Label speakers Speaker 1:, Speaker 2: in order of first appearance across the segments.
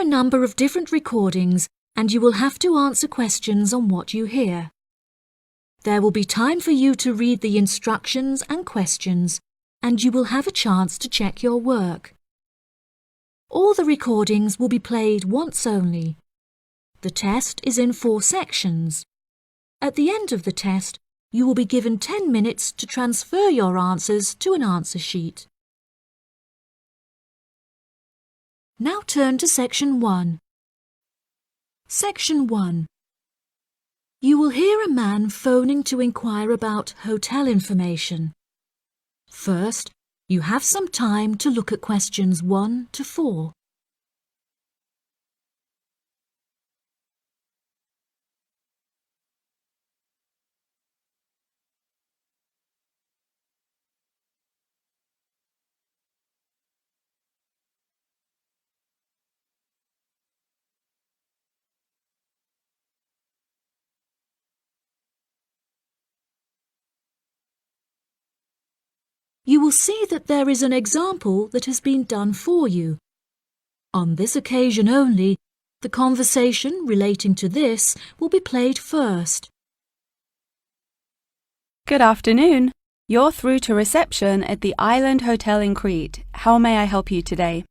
Speaker 1: number of different recordings and you will have to answer questions on what you hear. There will be time for you to read the instructions and questions, and you will have a chance to check your work. All the recordings will be played once only. The test is in 4 sections. At the end of the test, you will be given 10 minutes to transfer your answers to an answer sheet. Now turn to Section 1. Section 1. You will hear a man phoning to inquire about hotel information. First, you have some time to look at questions 1 to 4. You will see that there is an example that has been done for you. On this occasion only, the conversation relating to this will be played first.
Speaker 2: Good afternoon. You're through to reception at the Island Hotel in Crete. How may I help you today?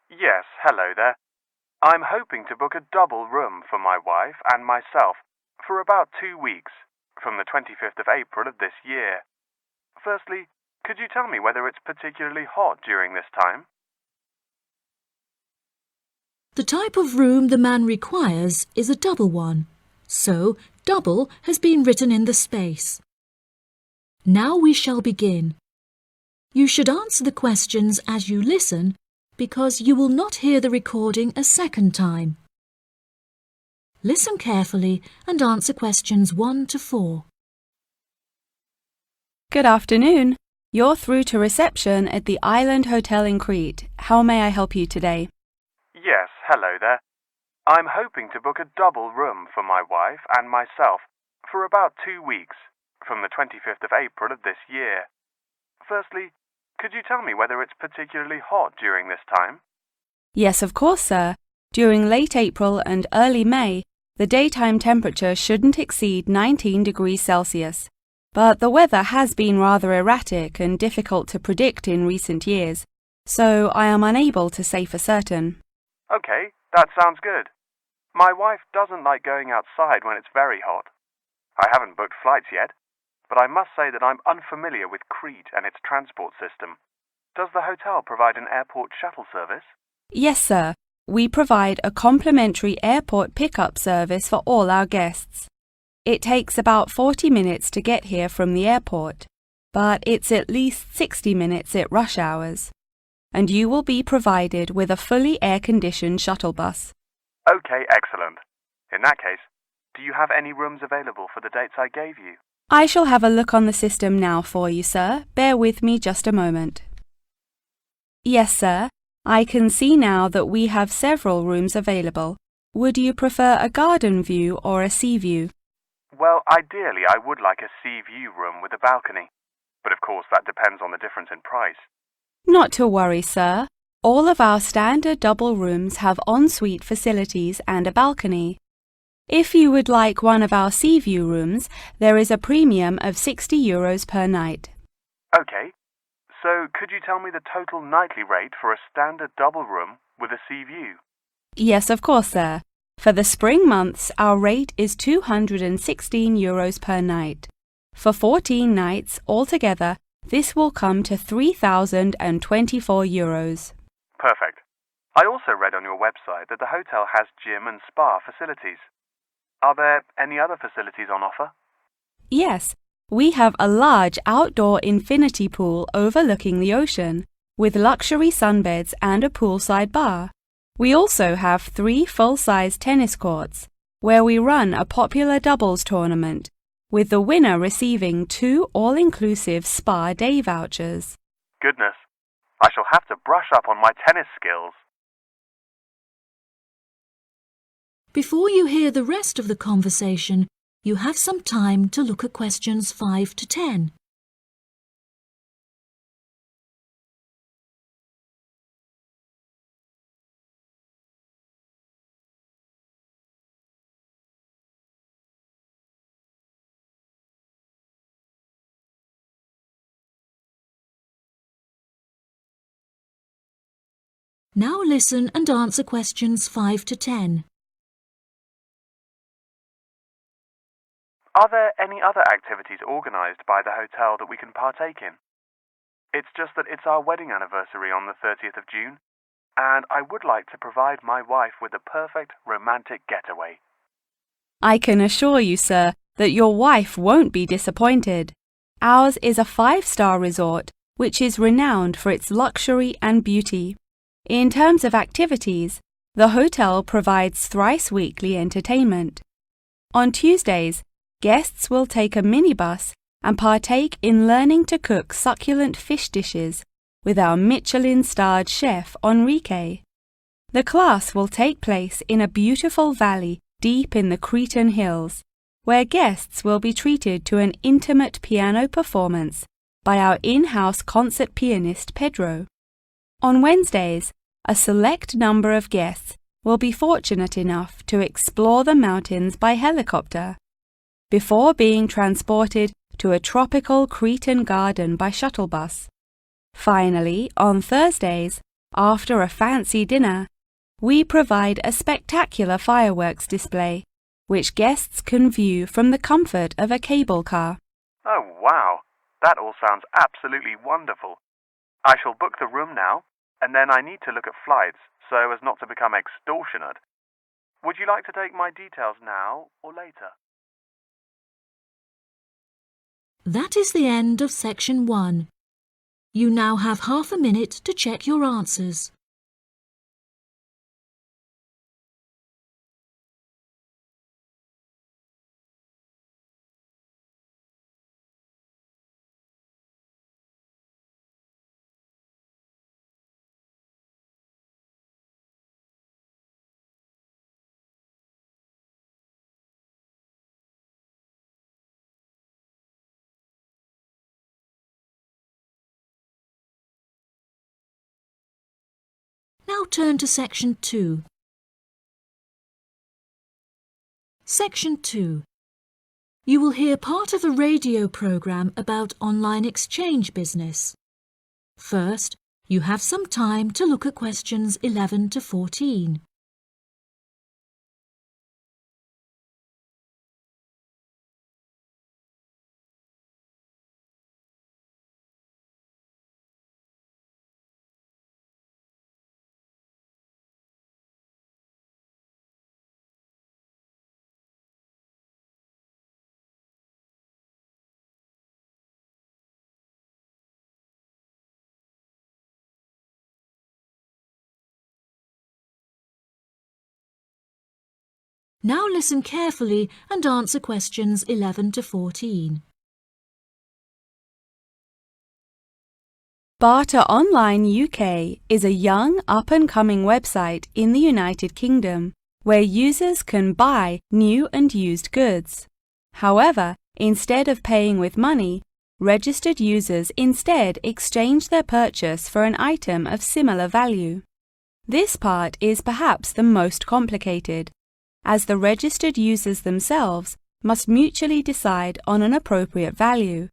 Speaker 3: Yes, hello there. I'm hoping to book a double room for my wife and myself for about 2 weeks, from the 25th of April of this year. Firstly, could you tell me whether it's particularly hot during this time?
Speaker 1: The type of room the man requires is a double one, so double has been written in the space. Now we shall begin. You should answer the questions as you listen, because you will not hear the recording a second time. Listen carefully and answer questions 1 to 4.
Speaker 2: Good afternoon. You're through to reception at the Island Hotel in Crete. How may I help you today?
Speaker 3: Yes, hello there. I'm hoping to book a double room for my wife and myself for about 2 weeks, from the 25th of April of this year. Firstly, could you tell me whether it's particularly hot during this time?
Speaker 2: Yes, of course, sir. During late April and early May, the daytime temperature shouldn't exceed 19 degrees Celsius. But the weather has been rather erratic and difficult to predict in recent years, so I am unable to say for certain.
Speaker 3: Okay, that sounds good. My wife doesn't like going outside when it's very hot. I haven't booked flights yet, but I must say that I'm unfamiliar with Crete and its transport system. Does the hotel provide an airport shuttle service?
Speaker 2: Yes, sir. We provide a complimentary airport pickup service for all our guests. It takes about 40 minutes to get here from the airport, but it's at least 60 minutes at rush hours. And you will be provided with a fully air-conditioned shuttle bus.
Speaker 3: Okay, excellent. In that case, do you have any rooms available for the dates I gave you?
Speaker 2: I shall have a look on the system now for you, sir. Bear with me just a moment. Yes, sir. I can see now that we have several rooms available. Would you prefer a garden view or a sea view?
Speaker 3: Well, ideally I would like a sea view room with a balcony, but of course that depends on the difference in price.
Speaker 2: Not to worry, sir. All of our standard double rooms have ensuite facilities and a balcony. If you would like one of our sea view rooms, there is a premium of €60 per night.
Speaker 3: Okay, so could you tell me the total nightly rate for a standard double room with a sea view?
Speaker 2: Yes, of course, sir. For the spring months, our rate is €216 per night. For 14 nights altogether, this will come to €3,024.
Speaker 3: Perfect. I also read on your website that the hotel has gym and spa facilities. Are there any other facilities on offer?
Speaker 2: Yes, we have a large outdoor infinity pool overlooking the ocean, with luxury sunbeds and a poolside bar. We also have 3 full-size tennis courts, where we run a popular doubles tournament, with the winner receiving 2 all-inclusive spa day vouchers.
Speaker 3: Goodness, I shall have to brush up on my tennis skills.
Speaker 1: Before you hear the rest of the conversation, you have some time to look at questions 5 to 10. Now listen and answer questions 5 to 10.
Speaker 3: Are there any other activities organised by the hotel that we can partake in? It's just that it's our wedding anniversary on the 30th of June, and I would like to provide my wife with a perfect romantic getaway.
Speaker 2: I can assure you, sir, that your wife won't be disappointed. Ours is a 5-star resort which is renowned for its luxury and beauty. In terms of activities, the hotel provides thrice-weekly entertainment. On Tuesdays, guests will take a minibus and partake in learning to cook succulent fish dishes with our Michelin-starred chef Enrique. The class will take place in a beautiful valley deep in the Cretan hills, where guests will be treated to an intimate piano performance by our in-house concert pianist Pedro. On Wednesdays, a select number of guests will be fortunate enough to explore the mountains by helicopter, before being transported to a tropical Cretan garden by shuttle bus. Finally, on Thursdays, after a fancy dinner, we provide a spectacular fireworks display, which guests can view from the comfort of a cable car.
Speaker 3: Oh, wow! That all sounds absolutely wonderful. I shall book the room now, and then I need to look at flights so as not to become extortionate. Would you like to take my details now or later?
Speaker 1: That is the end of section 1. You now have half a minute to check your answers. Now turn to section 2. Section 2. You will hear part of a radio program about online exchange business. First, you have some time to look at questions 11 to 14. Now listen carefully and answer questions 11 to 14.
Speaker 2: Barter Online UK is a young, up-and-coming website in the United Kingdom where users can buy new and used goods. However, instead of paying with money, registered users instead exchange their purchase for an item of similar value. This part is perhaps the most complicated, as the registered users themselves must mutually decide on an appropriate value,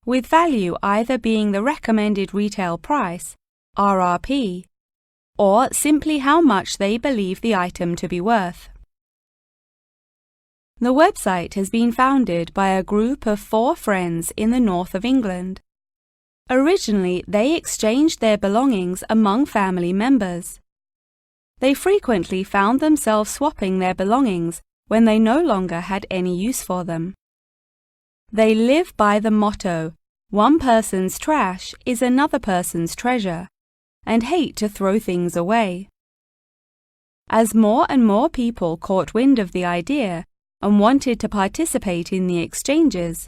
Speaker 2: with value either being the recommended retail price, RRP, or simply how much they believe the item to be worth. The website has been founded by a group of 4 friends in the north of England. Originally, they exchanged their belongings among family members. They frequently found themselves swapping their belongings when they no longer had any use for them. They live by the motto, "One person's trash is another person's treasure," and hate to throw things away. As more and more people caught wind of the idea and wanted to participate in the exchanges,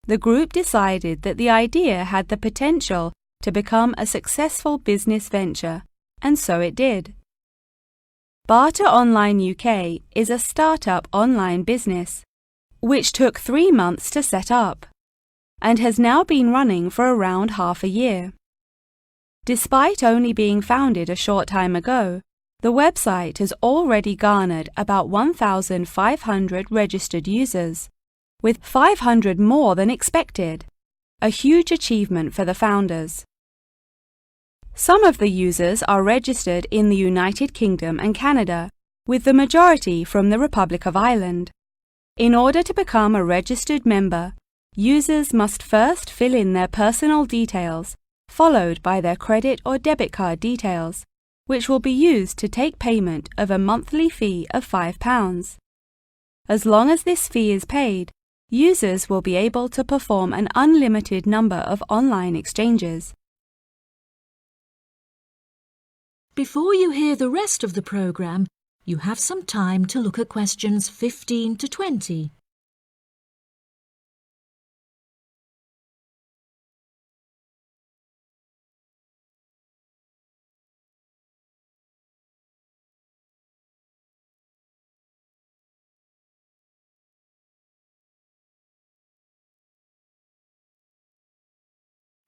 Speaker 2: the group decided that the idea had the potential to become a successful business venture, and so it did. Barter Online UK is a startup online business, which took 3 months to set up, and has now been running for around half a year. Despite only being founded a short time ago, the website has already garnered about 1,500 registered users, with 500 more than expected, a huge achievement for the founders. Some of the users are registered in the United Kingdom and Canada, with the majority from the Republic of Ireland. In order to become a registered member, users must first fill in their personal details, followed by their credit or debit card details, which will be used to take payment of a monthly fee of £5. As long as this fee is paid, users will be able to perform an unlimited number of online exchanges.
Speaker 1: Before you hear the rest of the programme, you have some time to look at questions 15 to 20.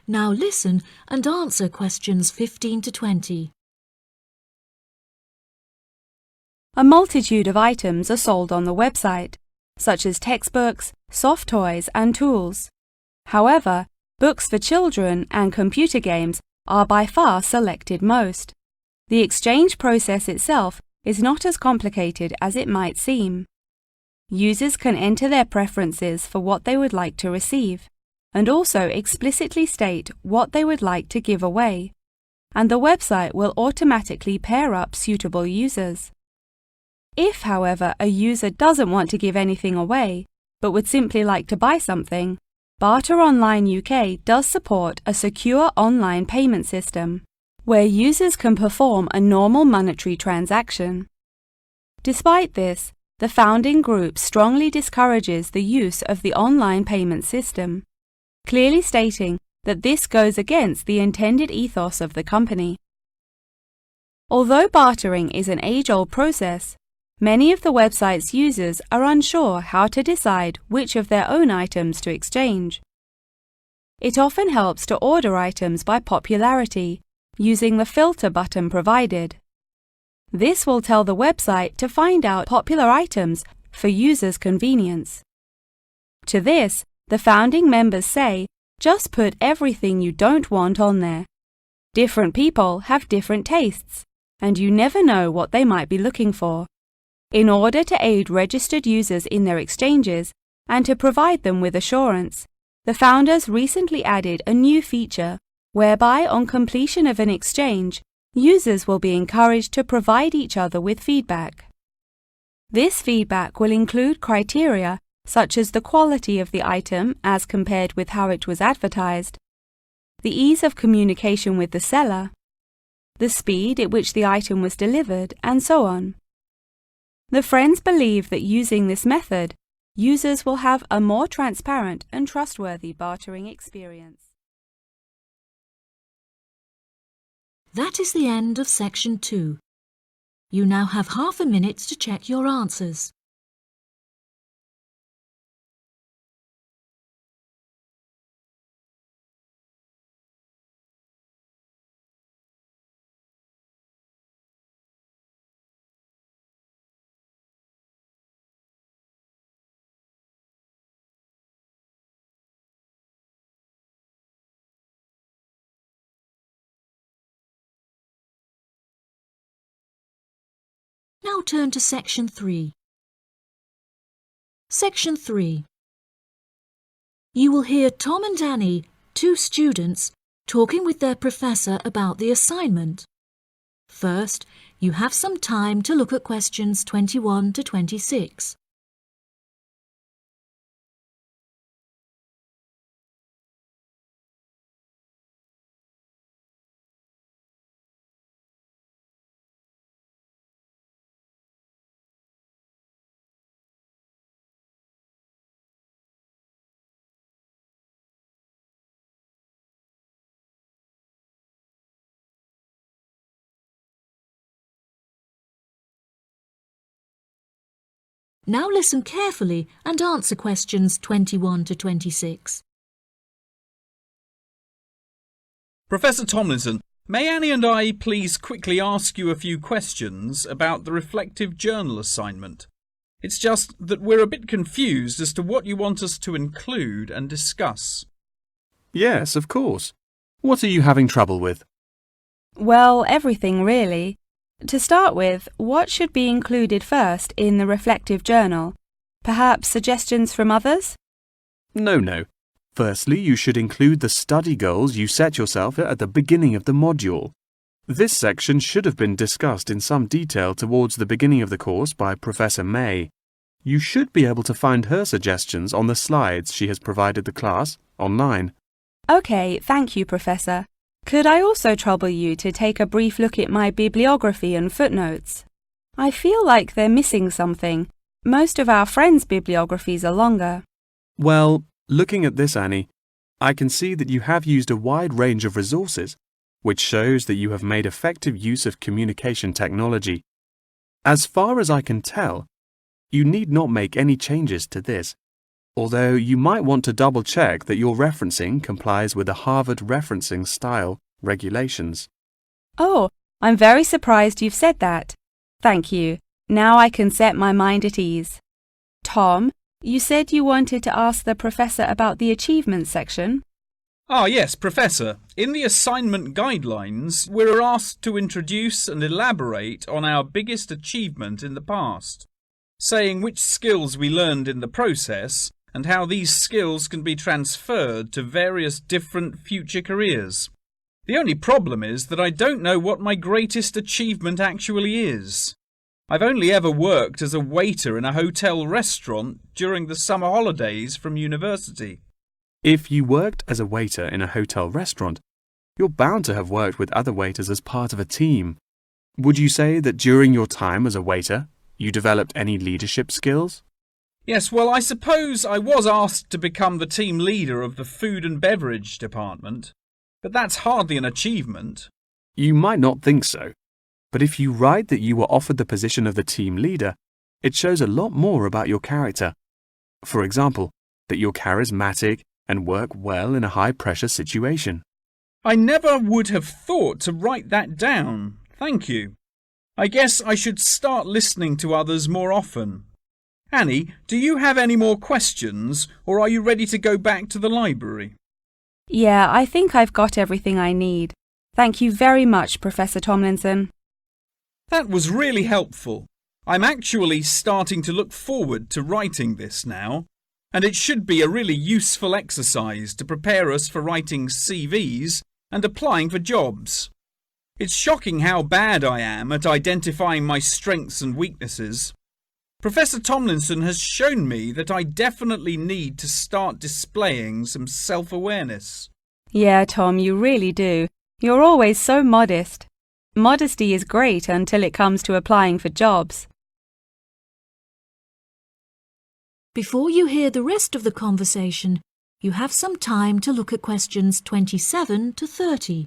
Speaker 1: Now listen and answer questions 15 to 20.
Speaker 2: A multitude of items are sold on the website, such as textbooks, soft toys and tools. However, books for children and computer games are by far selected most. The exchange process itself is not as complicated as it might seem. Users can enter their preferences for what they would like to receive, and also explicitly state what they would like to give away, and the website will automatically pair up suitable users. If, however, a user doesn't want to give anything away, but would simply like to buy something, Barter Online UK does support a secure online payment system, where users can perform a normal monetary transaction. Despite this, the founding group strongly discourages the use of the online payment system, clearly stating that this goes against the intended ethos of the company. Although bartering is an age-old process, many of the website's users are unsure how to decide which of their own items to exchange. It often helps to order items by popularity, using the filter button provided. This will tell the website to find out popular items for users' convenience. To this, the founding members say, just put everything you don't want on there. Different people have different tastes, and you never know what they might be looking for. In order to aid registered users in their exchanges and to provide them with assurance, the founders recently added a new feature whereby on completion of an exchange, users will be encouraged to provide each other with feedback. This feedback will include criteria such as the quality of the item as compared with how it was advertised, the ease of communication with the seller, the speed at which the item was delivered, and so on. The friends believe that using this method, users will have a more transparent and trustworthy bartering experience.
Speaker 1: That is the end of section 2. You now have half a minute to check your answers. Now turn to section 3. Section 3. You will hear Tom and Annie, two students, talking with their professor about the assignment. First, you have some time to look at questions 21 to 26. Now listen carefully and answer questions 21 to 26.
Speaker 4: Professor Tomlinson, may Annie and I please quickly ask you a few questions about the reflective journal assignment? It's just that we're a bit confused as to what you want us to include and discuss.
Speaker 5: Yes, of course. What are you having trouble with?
Speaker 2: Well, everything really. To start with, what should be included first in the reflective journal? Perhaps suggestions from others?
Speaker 5: No. Firstly, you should include the study goals you set yourself at the beginning of the module. This section should have been discussed in some detail towards the beginning of the course by Professor May. You should be able to find her suggestions on the slides she has provided the class online.
Speaker 2: OK, thank you, Professor. Could I also trouble you to take a brief look at my bibliography and footnotes? I feel like they're missing something. Most of our friends' bibliographies are longer.
Speaker 5: Well, looking at this, Annie, I can see that you have used a wide range of resources, which shows that you have made effective use of communication technology. As far as I can tell, you need not make any changes to this, although you might want to double-check that your referencing complies with the Harvard Referencing Style regulations.
Speaker 2: Oh, I'm very surprised you've said that. Thank you. Now I can set my mind at ease. Tom, you said you wanted to ask the professor about the achievement section.
Speaker 4: Yes, Professor. In the assignment guidelines, we're asked to introduce and elaborate on our biggest achievement in the past, saying which skills we learned in the process and how these skills can be transferred to various different future careers. The only problem is that I don't know what my greatest achievement actually is. I've only ever worked as a waiter in a hotel restaurant during the summer holidays from university.
Speaker 5: If you worked as a waiter in a hotel restaurant, you're bound to have worked with other waiters as part of a team. Would you say that during your time as a waiter, you developed any leadership skills?
Speaker 4: Yes, well, I suppose I was asked to become the team leader of the food and beverage department, but that's hardly an achievement.
Speaker 5: You might not think so, but if you write that you were offered the position of the team leader, it shows a lot more about your character. For example, that you're charismatic and work well in a high-pressure situation.
Speaker 4: I never would have thought to write that down. Thank you. I guess I should start listening to others more often. Annie, do you have any more questions, or are you ready to go back to the library?
Speaker 2: Yeah, I think I've got everything I need. Thank you very much, Professor Tomlinson.
Speaker 4: That was really helpful. I'm actually starting to look forward to writing this now, and it should be a really useful exercise to prepare us for writing CVs and applying for jobs. It's shocking how bad I am at identifying my strengths and weaknesses. Professor Tomlinson has shown me that I definitely need to start displaying some self-awareness.
Speaker 2: Yeah, Tom, you really do. You're always so modest. Modesty is great until it comes to applying for jobs.
Speaker 1: Before you hear the rest of the conversation, you have some time to look at questions 27 to 30.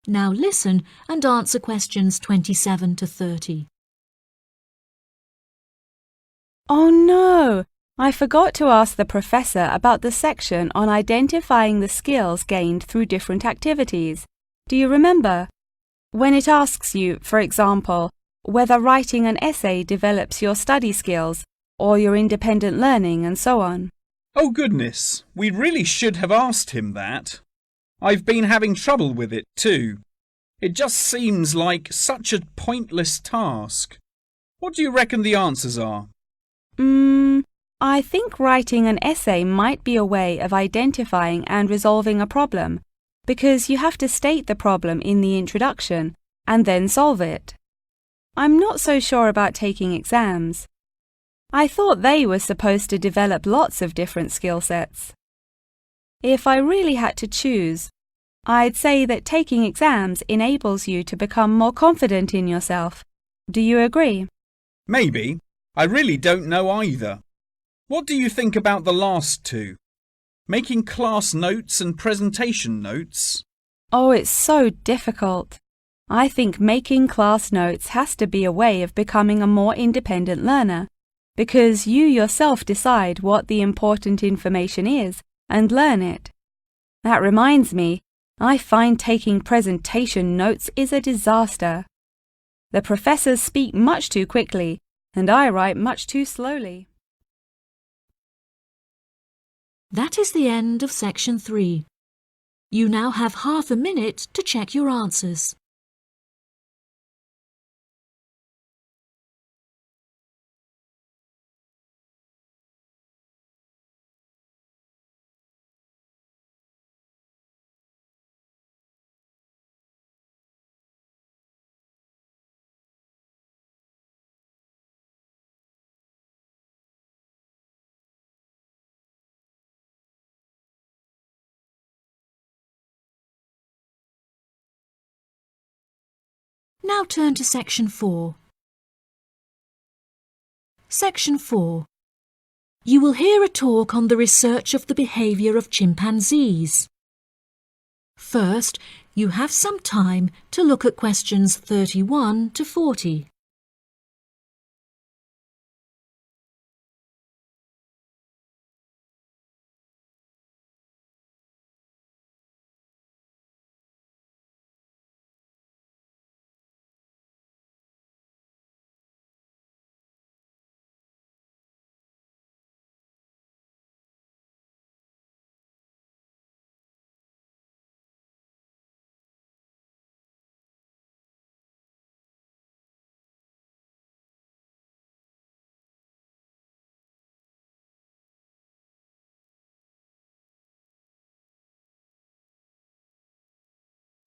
Speaker 1: Now listen and answer questions 27 to 30.
Speaker 2: Oh no! I forgot to ask the professor about the section on identifying the skills gained through different activities. Do you remember? When it asks you, for example, whether writing an essay develops your study skills or your independent learning and so on.
Speaker 4: Oh goodness, we really should have asked him that. I've been having trouble with it too. It just seems like such a pointless task. What do you reckon the answers are?
Speaker 2: I think writing an essay might be a way of identifying and resolving a problem, because you have to state the problem in the introduction and then solve it. I'm not so sure about taking exams. I thought they were supposed to develop lots of different skill sets. If I really had to choose, I'd say that taking exams enables you to become more confident in yourself. Do you agree?
Speaker 4: Maybe. I really don't know either. What do you think about the last two? Making class notes and presentation notes?
Speaker 2: Oh, it's so difficult. I think making class notes has to be a way of becoming a more independent learner, because you yourself decide what the important information is and learn it. That reminds me, I find taking presentation notes is a disaster. The professors speak much too quickly, and I write much too slowly.
Speaker 1: That is the end of section 3. You now have half a minute to check your answers. Now turn to section 4. Section 4. You will hear a talk on the research of the behaviour of chimpanzees. First, you have some time to look at questions 31 to 40.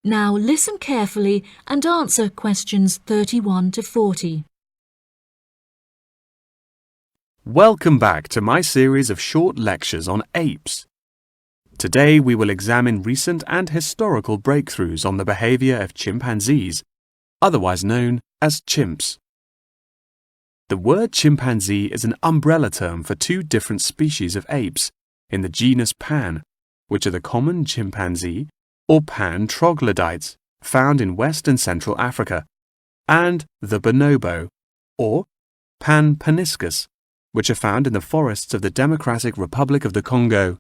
Speaker 1: Now listen carefully and answer questions 31 to 40.
Speaker 5: Welcome back to my series of short lectures on apes. Today we will examine recent and historical breakthroughs on the behavior of chimpanzees, otherwise known as chimps. The word chimpanzee is an umbrella term for two different species of apes in the genus Pan, which are the common chimpanzee or Pan troglodytes found in West and Central Africa, and the bonobo or Pan paniscus, which are found in the forests of the Democratic Republic of the Congo.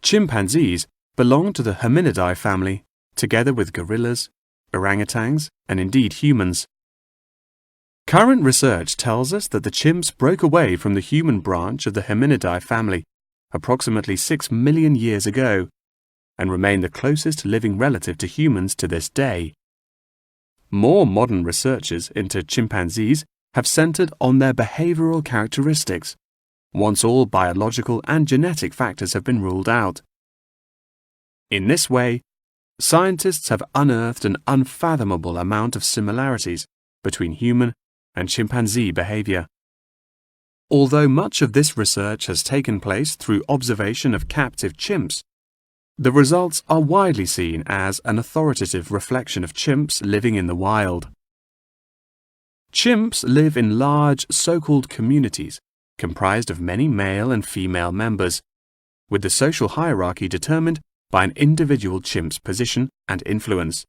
Speaker 5: Chimpanzees belong to the Hominidae family, together with gorillas, orangutans, and indeed humans. Current research tells us that the chimps broke away from the human branch of the Hominidae family approximately 6 million years ago and remain the closest living relative to humans to this day. More modern researches into chimpanzees have centered on their behavioral characteristics, once all biological and genetic factors have been ruled out. In this way, scientists have unearthed an unfathomable amount of similarities between human and chimpanzee behavior. Although much of this research has taken place through observation of captive chimps, the results are widely seen as an authoritative reflection of chimps living in the wild. Chimps live in large so-called communities comprised of many male and female members, with the social hierarchy determined by an individual chimp's position and influence.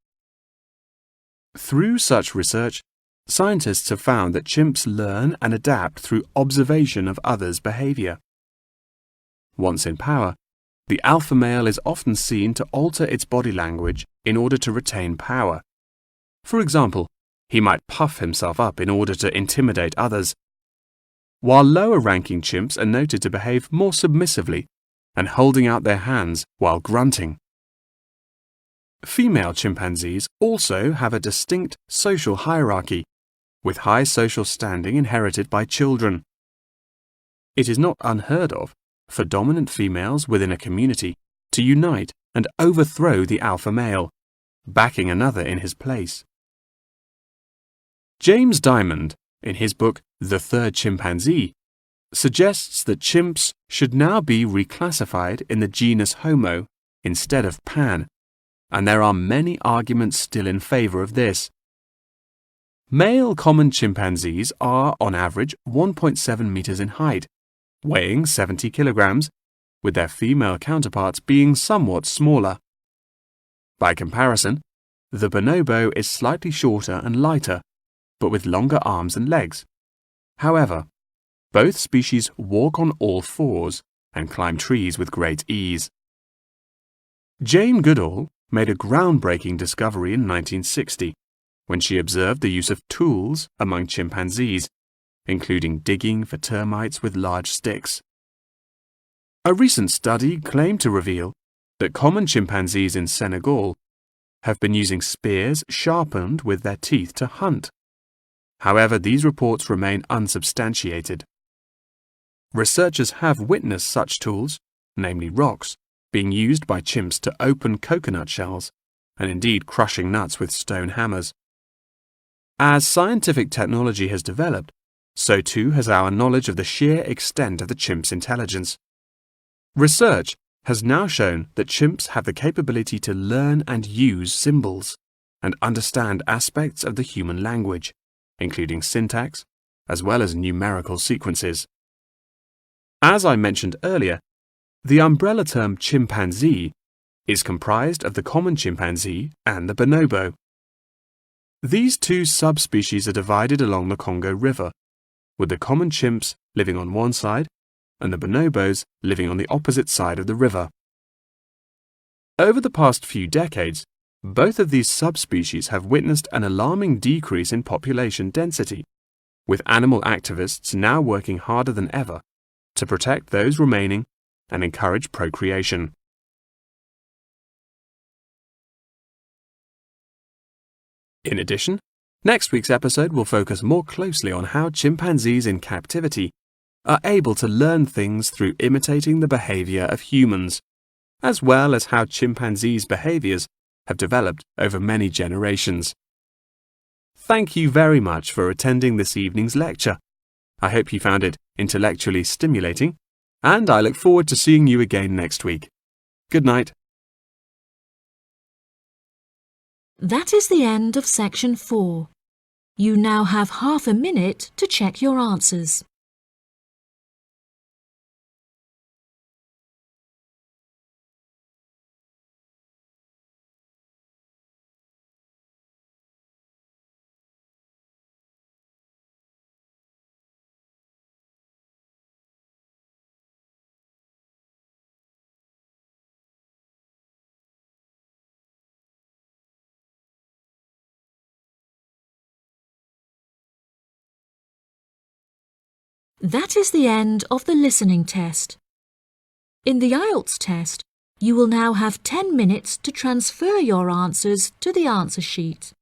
Speaker 5: Through such research, scientists have found that chimps learn and adapt through observation of others' behavior. Once in power, the alpha male is often seen to alter its body language in order to retain power. For example, he might puff himself up in order to intimidate others, while lower-ranking chimps are noted to behave more submissively and holding out their hands while grunting. Female chimpanzees also have a distinct social hierarchy, with high social standing inherited by children. It is not unheard of for dominant females within a community to unite and overthrow the alpha male, backing another in his place. James Diamond, in his book The Third Chimpanzee, suggests that chimps should now be reclassified in the genus Homo instead of Pan, and there are many arguments still in favor of this. Male common chimpanzees are, on average, 1.7 meters in height, weighing 70 kilograms, with their female counterparts being somewhat smaller. By comparison, the bonobo is slightly shorter and lighter, but with longer arms and legs. However, both species walk on all fours and climb trees with great ease. Jane Goodall made a groundbreaking discovery in 1960 when she observed the use of tools among chimpanzees, including digging for termites with large sticks. A recent study claimed to reveal that common chimpanzees in Senegal have been using spears sharpened with their teeth to hunt. However, these reports remain unsubstantiated. Researchers have witnessed such tools, namely rocks, being used by chimps to open coconut shells, and indeed crushing nuts with stone hammers. As scientific technology has developed, so too has our knowledge of the sheer extent of the chimp's intelligence. Research has now shown that chimps have the capability to learn and use symbols and understand aspects of the human language, including syntax, as well as numerical sequences. As I mentioned earlier, the umbrella term chimpanzee is comprised of the common chimpanzee and the bonobo. These two subspecies are divided along the Congo River, with the common chimps living on one side and the bonobos living on the opposite side of the river. Over the past few decades, both of these subspecies have witnessed an alarming decrease in population density, with animal activists now working harder than ever to protect those remaining and encourage procreation. In addition, next week's episode will focus more closely on how chimpanzees in captivity are able to learn things through imitating the behavior of humans, as well as how chimpanzees' behaviors have developed over many generations. Thank you very much for attending this evening's lecture. I hope you found it intellectually stimulating, and I look forward to seeing you again next week. Good night.
Speaker 1: That is the end of section 4. You now have half a minute to check your answers. That is the end of the listening test. In the IELTS test, you will now have 10 minutes to transfer your answers to the answer sheet.